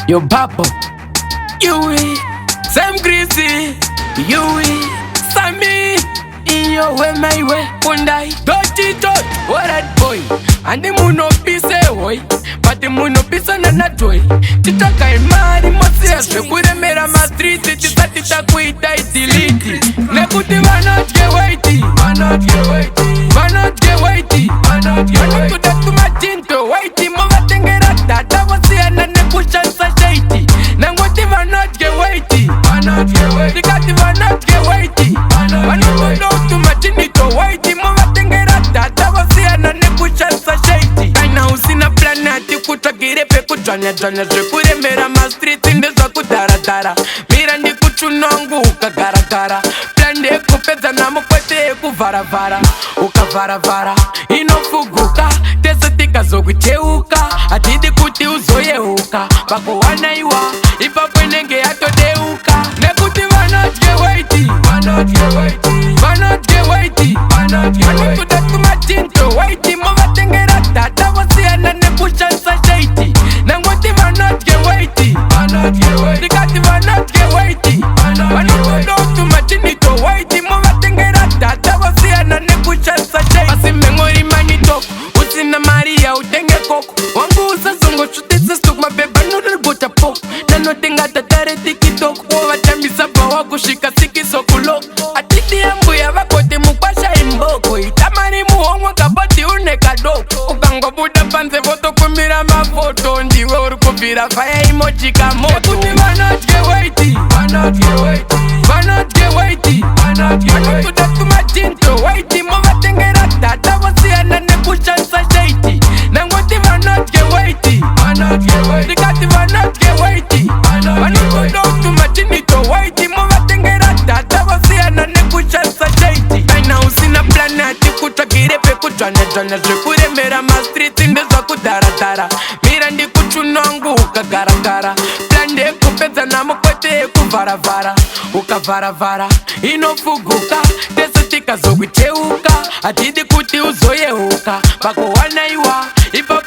Yo babo Yui Samcris Yui Sami Iyo we my way Kundai Doti tot What that boy And the muno pise hoy But the muno pisa na na joy Titaka imari Mosiaswe kuremera ma street Tita tita kuita itiliti Nekuti Vanodya Weiti Vanodya Weiti Vanotuda tumachinto Weiti Mova tengera tata Wasiana nekushansa shaiti Nangoti Vanodya Weiti Tikati Vanodya Weiti Vanotuda tumachinito Weiti Mova tengera tata Wasiana nekushansa shaiti Kaina usina planati Kutakire pe kujanya janya Kuremera ma street Ndezwa kudaradara Mira ndi kuchunongu Ukagaragara Plande kupeza na mukwete Kuvaravara Ukavaravara Inofuguka Tesetika zokucheuka Atidi kuti uzoyeuka Pakuwana iwa Ipa kwenenge atodeuka Nekuti Vanodya Weiti Vanodya Weiti Vanotuda tumachinto Weiti Mova tengera tata Wasiana nekushansa shaiti Nangoti Vanodya Weiti Tikati Vanodya Weiti Vanotuda tumachinito Weiti Mova tengera tata Wasiana nekushansa shaiti Pasi mengori manito Usina Maria utenge koko Wangu usazongo chutese stok mabeba noodle butter pop Nano tenga tatare tiktok Wova tambisa bawa kushika siki sokulo Atiti yangu ya vakote mupasha imboko Itamani muhongwa kaboti une kadoko Ukango buda panze voto kumira mafoto Ndiwe urukubira faya emoji kamoto Nekuti Vanodya Weiti Vanodya Weiti Vanotuda tumachinto Weiti Mova tengera tata Wasiana nekushansa shaiti Nangoti Vanodya Weiti Tikati Vanodya Weiti Vanotuda tumachinito Weiti Mova tengera tata Wasiana nekushansa shaiti Kaina usina planati Kutakire pe kujanya janya Kuremera ma street Ndezwa kudaradara Mira ndi kuchunongu Ukagaragara Plande kupeza na mukwete Kuvaravara Ukavaravara Inofuguka Tesetika zokucheuka Atidi kuti uzoyeuka Pakuwana iwa Ipa